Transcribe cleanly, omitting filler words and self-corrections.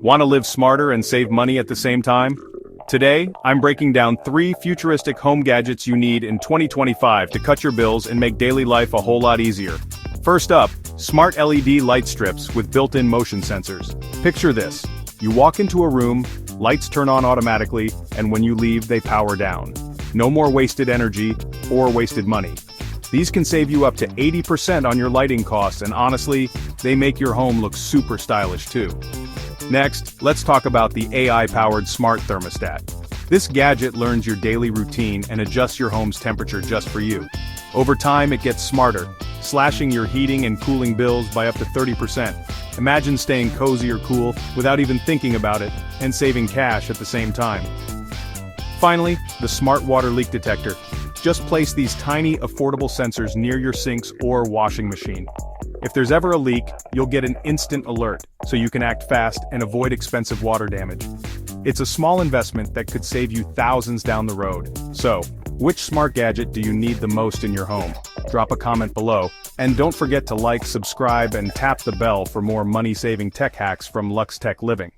Want to live smarter and save money at the same time? Today, I'm breaking down 3 futuristic home gadgets you need in 2025 to cut your bills and make daily life a whole lot easier. First up, smart LED light strips with built-in motion sensors. Picture this. You walk into a room, lights turn on automatically, and when you leave they power down. No more wasted energy or wasted money. These can save you up to 80% on your lighting costs, and honestly, they make your home look super stylish too. Next, let's talk about the AI-powered smart thermostat. This gadget learns your daily routine and adjusts your home's temperature just for you. Over time, it gets smarter, slashing your heating and cooling bills by up to 30%. Imagine staying cozy or cool without even thinking about it, and saving cash at the same time. Finally, the smart water leak detector. Just place these tiny, affordable sensors near your sinks or washing machine. If there's ever a leak, you'll get an instant alert, so you can act fast and avoid expensive water damage. It's a small investment that could save you thousands down the road. So, which smart gadget do you need the most in your home? Drop a comment below, and don't forget to like, subscribe, and tap the bell for more money-saving tech hacks from Lux Tech Living.